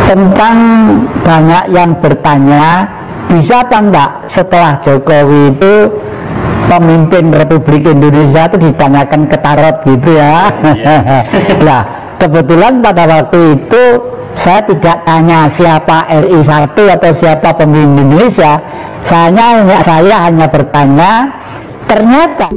Tentang banyak yang bertanya, bisa apa enggak setelah Jokowi itu pemimpin Republik Indonesia itu ditanyakan ke tarot gitu ya. Nah, kebetulan pada waktu itu saya tidak tanya siapa RI 1 atau siapa pemimpin Indonesia. Saya hanya bertanya, ternyata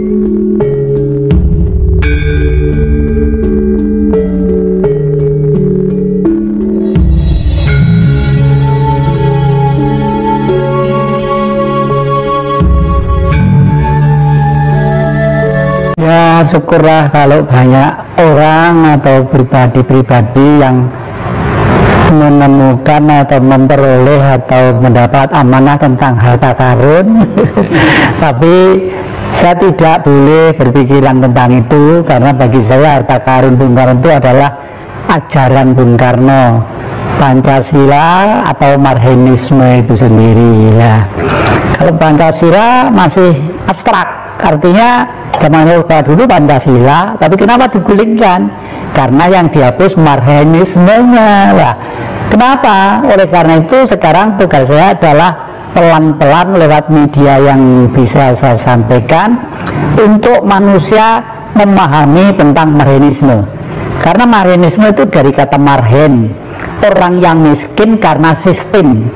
ya syukurlah kalau banyak orang atau pribadi-pribadi yang menemukan atau memperoleh atau mendapat amanah tentang harta karun. Tapi saya tidak boleh berpikiran tentang itu, karena bagi saya harta karun Bung Karno itu adalah ajaran Bung Karno, Pancasila atau Marxisme itu sendiri. Nah, kalau Pancasila masih abstrak, artinya zaman Orde dulu Pancasila, tapi kenapa digulingkan? Karena yang dihapus Marxismenya. Lah, kenapa? Oleh karena itu sekarang tugas saya adalah pelan-pelan lewat media yang bisa saya sampaikan untuk manusia memahami tentang Marxisme. Karena Marxisme itu dari kata marhen, orang yang miskin karena sistem,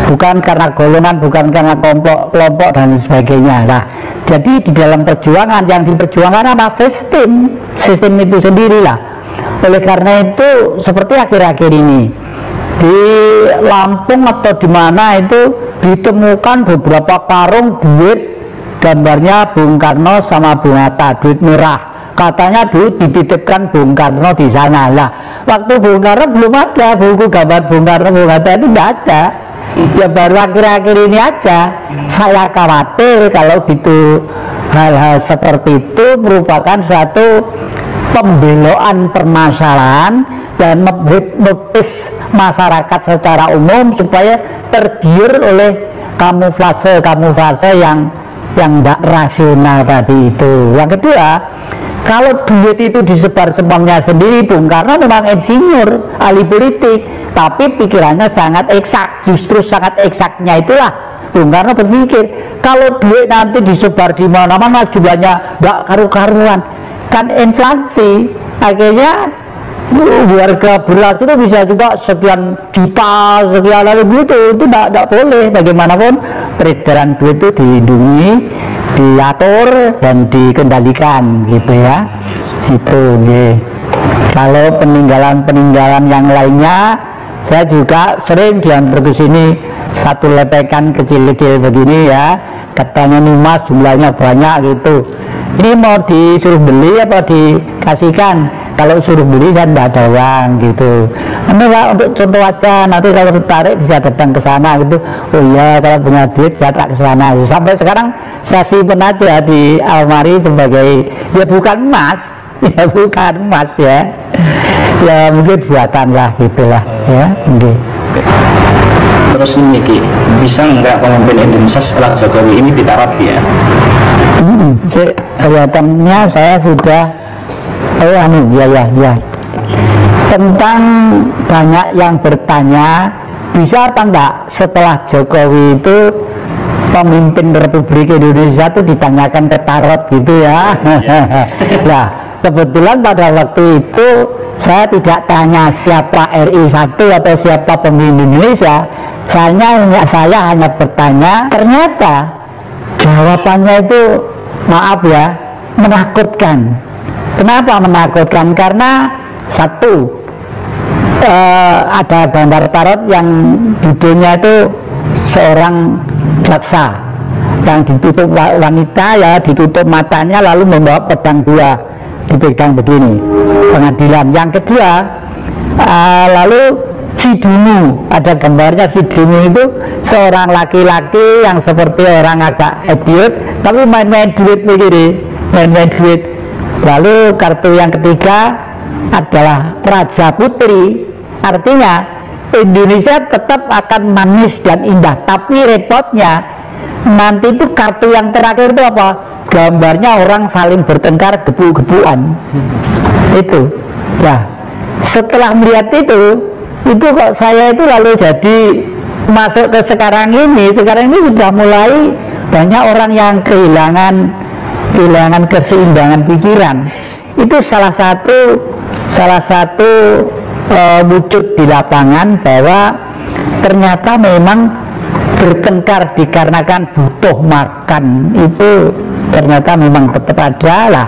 bukan karena golongan, bukan karena kelompok dan sebagainya. Nah, jadi di dalam perjuangan yang diperjuangkan apa? Sistem itu sendirilah. Oleh karena itu seperti akhir-akhir ini di Lampung atau di mana itu ditemukan beberapa karung duit gambarnya Bung Karno sama Bung Hatta, duit merah. Katanya dulu dititipkan Bung Karno di sana. Lah, waktu Bung Karno belum ada buku gambar Bung Karno, Bung Hatta itu tidak ada. Ya baru akhir-akhir ini aja. Saya khawatir kalau gitu hal-hal seperti itu merupakan suatu pembelokan permasalahan dan menghipnotis masyarakat secara umum supaya tergiur oleh kamuflase yang tidak rasional tadi itu. Yang kedua, kalau duit itu disebar-sebarnya sendiri, Bung Karno memang insinyur, ahli politik, tapi pikirannya sangat eksak. Justru sangat eksaknya itulah Bung Karno berpikir, kalau duit nanti disebar di mana-mana jumlahnya nggak karu-karuan, kan inflasi, akhirnya harga beras itu bisa juga sekian juta, sekian lalu gitu. Itu tidak boleh. Bagaimanapun peredaran duit itu dilindungi, diatur dan dikendalikan gitu ya. Itu nih. Kalau peninggalan yang lainnya, saya juga sering diantar ke sini satu lepekan kecil-kecil begini ya, katanya nih Mas jumlahnya banyak gitu. Ini mau disuruh beli apa dikasihkan? Kalau suruh beli saya tidak ada uang gitu. Ini Pak untuk contoh aja, nanti kalau tertarik bisa datang ke sana gitu. Oh iya, kalau punya duit saya tak ke sana. Sampai sekarang saya simpen aja di almari sebagai, ya bukan emas, ya bukan emas ya. Ya mungkin buatan lah gitulah ya. Okay. Terus ini Ki, bisa nggak pemimpin Indonesia setelah Jokowi ini ditarat ya? Kelihatannya saya sudah ya. Tentang banyak yang bertanya, bisa apa enggak setelah Jokowi itu pemimpin Republik Indonesia itu ditanyakan ke tarot gitu ya. Nah, kebetulan pada waktu itu saya tidak tanya siapa RI 1 atau siapa pemimpin Indonesia. Saya hanya bertanya, ternyata jawabannya itu maaf ya, menakutkan. Kenapa menakutkan? Karena satu, ada gambar tarot yang judulnya itu seorang jaksa yang ditutup wanita ya, ditutup matanya lalu membawa pedang dua, dipegang begini, pengadilan. Yang kedua, lalu si Dungu, ada gambarnya si Dungu itu seorang laki-laki yang seperti orang agak idiot tapi main-main duit begini, main-main duit. Lalu kartu yang ketiga adalah Raja Putri, artinya Indonesia tetap akan manis dan indah, tapi repotnya nanti itu kartu yang terakhir itu apa? Gambarnya orang saling bertengkar gebu-gebuan. Itu ya, setelah melihat itu itu kok saya itu lalu jadi masuk ke sekarang ini sudah mulai banyak orang yang kehilangan keseimbangan pikiran. Itu salah satu wujud di lapangan bahwa ternyata memang bertengkar dikarenakan butuh makan itu ternyata memang tetap ada lah.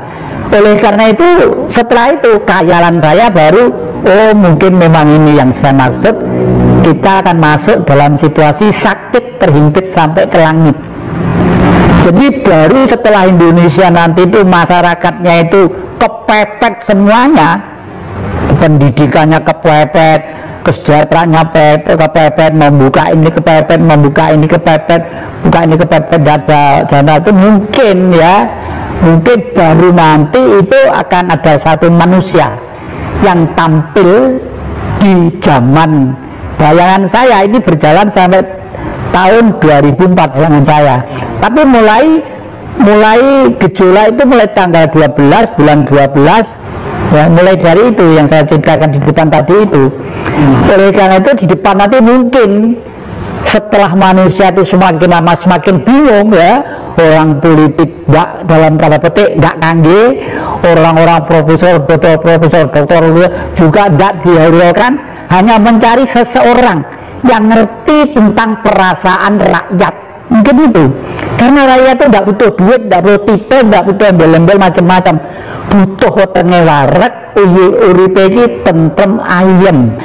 Oleh karena itu setelah itu khayalan saya baru, oh mungkin memang ini yang saya maksud, kita akan masuk dalam situasi sakit terhimpit sampai ke langit. Jadi baru setelah Indonesia nanti itu masyarakatnya itu kepepet semuanya, pendidikannya kepepet, kesejahteraannya kepepet, membuka ini kepepet, buka ini kepepet, dana itu mungkin baru nanti itu akan ada satu manusia yang tampil di zaman, bayangan saya ini berjalan sampai tahun 2004 bayangan saya, tapi mulai gejolak itu mulai tanggal 12 bulan 12 ya, mulai dari itu yang saya ceritakan di depan tadi itu. Oleh karena itu di depan nanti mungkin setelah manusia itu semakin lama semakin bingung ya, orang politik dalam tanda petik tidak kangge, orang-orang profesor doktor juga tidak dihiraukan, hanya mencari seseorang yang ngerti tentang perasaan rakyat. Mungkin itu karena rakyat itu tidak butuh duit, tidak butuh titel, tidak butuh embel-embel macam-macam, butuh wetenge wareg uripe iki tentrem ayem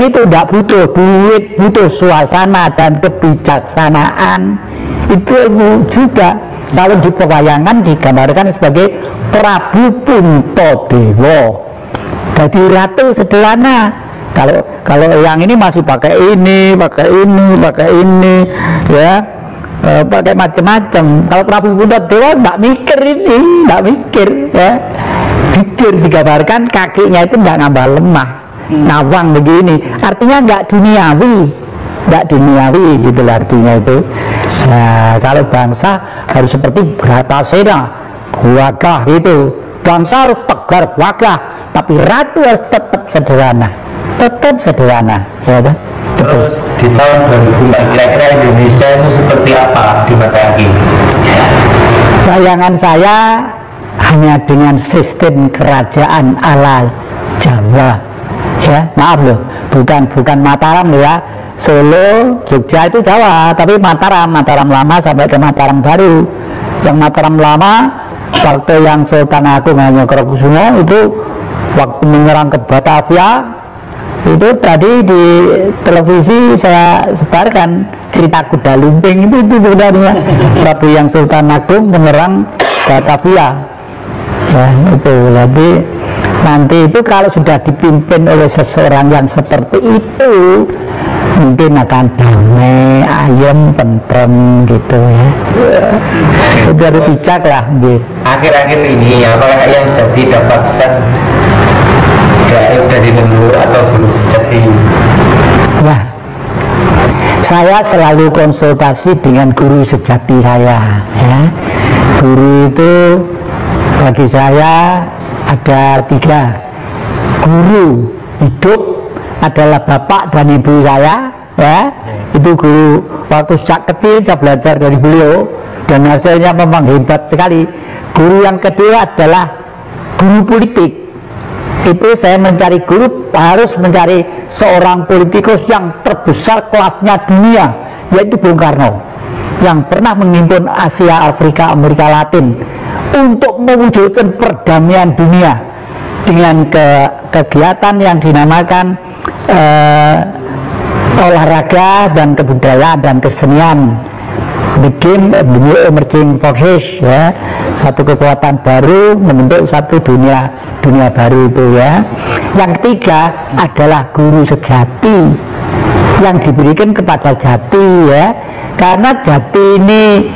itu tidak butuh duit, butuh suasana dan kebijaksanaan. Itu ilmu juga. Kalau di pewayangan digambarkan sebagai Prabu Puntadewa, jadi ratu sederhana. Kalau yang ini masih pakai ini ya, pakai macam-macam. Kalau Prabu Puntadewa tidak mikir ya. Jujur digambarkan kakinya itu tidak nambah lemah, nawang begini, artinya nggak duniawi gitu lah artinya itu. Nah, kalau bangsa harus seperti Bratasena, gagah itu, bangsa harus tegar gagah, tapi ratu harus tetap sederhana ya kan? Terus di tahun 2004 kira-kira Indonesia itu seperti apa di mata Aki? Bayangan saya hanya dengan sistem kerajaan ala Jawa ya, maaf loh, bukan Mataram loh ya, Solo, Jogja itu Jawa, tapi Mataram lama sampai ke Mataram baru. Yang Mataram lama waktu yang Sultan Agung Hanyokrokusumo itu waktu menyerang ke Batavia, itu tadi di televisi saya sebarkan cerita kuda lumping itu sebenarnya Prabu yang Sultan Agung menyerang Batavia ya, itu nanti itu kalau sudah dipimpin oleh seseorang yang seperti itu mungkin akan damai, ayem, tentrem gitu ya. Itu harus bijak lah gitu. Akhir-akhir ini apakah yang jadi dapat dari leluhur atau guru sejati? Wah, saya selalu konsultasi dengan guru sejati saya ya. Guru itu bagi saya ada 3. Guru hidup adalah bapak dan ibu saya ya. Itu guru, waktu sejak kecil saya belajar dari beliau dan hasilnya memang hebat sekali. Guru yang kedua adalah guru politik. Itu saya mencari guru, harus mencari seorang politikus yang terbesar kelasnya dunia, yaitu Bung Karno, yang pernah memimpin Asia, Afrika, Amerika Latin untuk mewujudkan perdamaian dunia dengan kegiatan yang dinamakan olahraga dan kebudayaan dan kesenian, bikin new emerging forces ya, satu kekuatan baru membentuk satu dunia baru itu ya. Yang ketiga adalah guru sejati yang diberikan kepada jati ya, karena jati ini,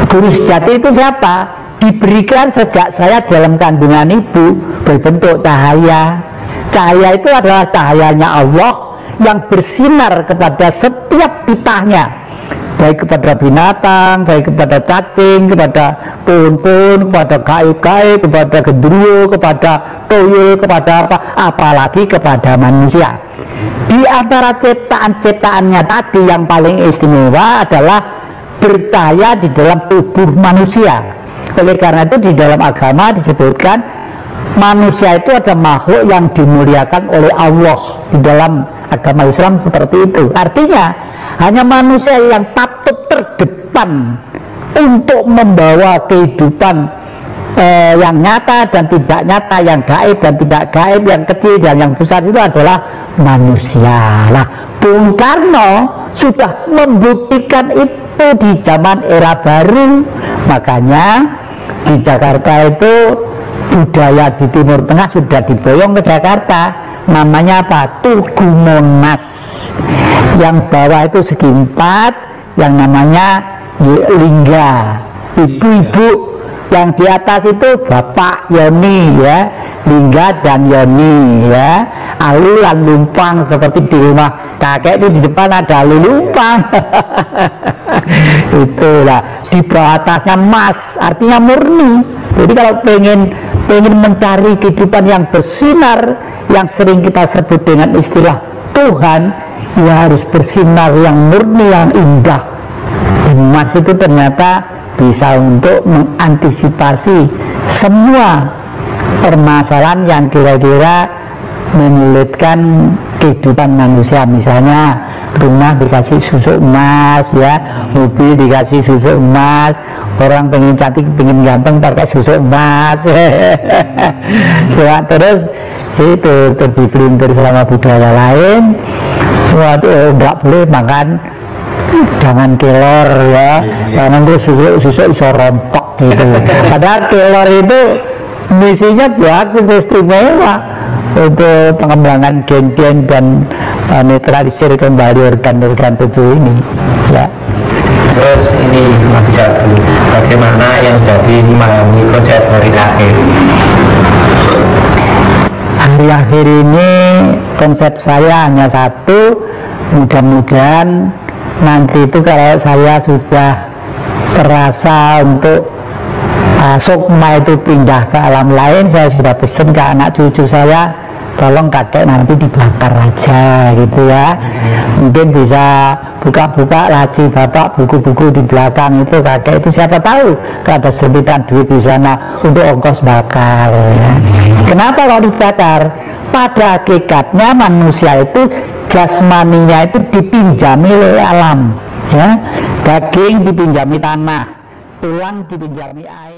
guru sejati itu siapa? Diberikan sejak saya dalam kandungan ibu berbentuk cahaya. Cahaya itu adalah cahayanya Allah yang bersinar kepada setiap titahnya, baik kepada binatang, baik kepada cacing, kepada pohon-pohon, kepada gaib-gaib, kepada gendruwo, kepada toyol, kepada apa, apalagi kepada manusia. Di antara ciptaan-ciptaannya tadi yang paling istimewa adalah percaya di dalam tubuh manusia. Oleh karena itu di dalam agama disebutkan manusia itu ada makhluk yang dimuliakan oleh Allah. Di dalam agama Islam seperti itu. Artinya hanya manusia yang patut terdepan untuk membawa kehidupan yang nyata dan tidak nyata, yang gaib dan tidak gaib, yang kecil dan yang besar itu adalah manusia. Nah, Bung Karno sudah membuktikan itu di zaman era baru. Makanya di Jakarta itu budaya di Timur Tengah sudah diboyong ke Jakarta. Namanya apa? Tugu Monas. Yang bawah itu segi 4, yang namanya lingga. Ibu-ibu yang di atas itu Bapak Yoni ya, lingga dan Yoni ya. Alulan lumpang seperti di rumah kakek itu di depan ada alu lumpang. Itulah di bawah atasnya Mas, artinya murni. Jadi kalau pengen mencari kehidupan yang bersinar, yang sering kita sebut dengan istilah Tuhan, ya harus bersinar yang murni, yang indah. Emas itu ternyata bisa untuk mengantisipasi semua permasalahan yang kira-kira menyulitkan kehidupan manusia. Misalnya rumah dikasih susuk emas ya, mobil dikasih susuk emas, orang pengen cantik, pengen ganteng pakai susuk emas. Coba terus itu terdipelintir selama budaya lain. Waduh, nggak boleh makan, jangan kelor ya, jangan terus susuk iso rontok gitu. Padahal kelor itu misinya bagus, istimewa untuk pengembangan gen-gen dan netralisir kembali organ-organ tubuh ini ya. Terus ini masih satu, bagaimana yang jadi memahami konsep hari akhir? Hari akhir ini konsep saya hanya satu, mudah-mudahan nanti itu kalau saya sudah terasa untuk sukma itu pindah ke alam lain, saya sudah pesen ke anak cucu saya, tolong kakek nanti dibakar aja gitu ya. Mungkin bisa buka-buka laci bapak, buku-buku di belakang itu kakek itu, siapa tahu ada sentitan duit di sana untuk ongkos bakar ya. Kenapa kalau dibakar? Pada hakikatnya manusia itu jasmaninya itu dipinjami oleh alam ya. Daging dipinjami tanah, tulang dipinjami air.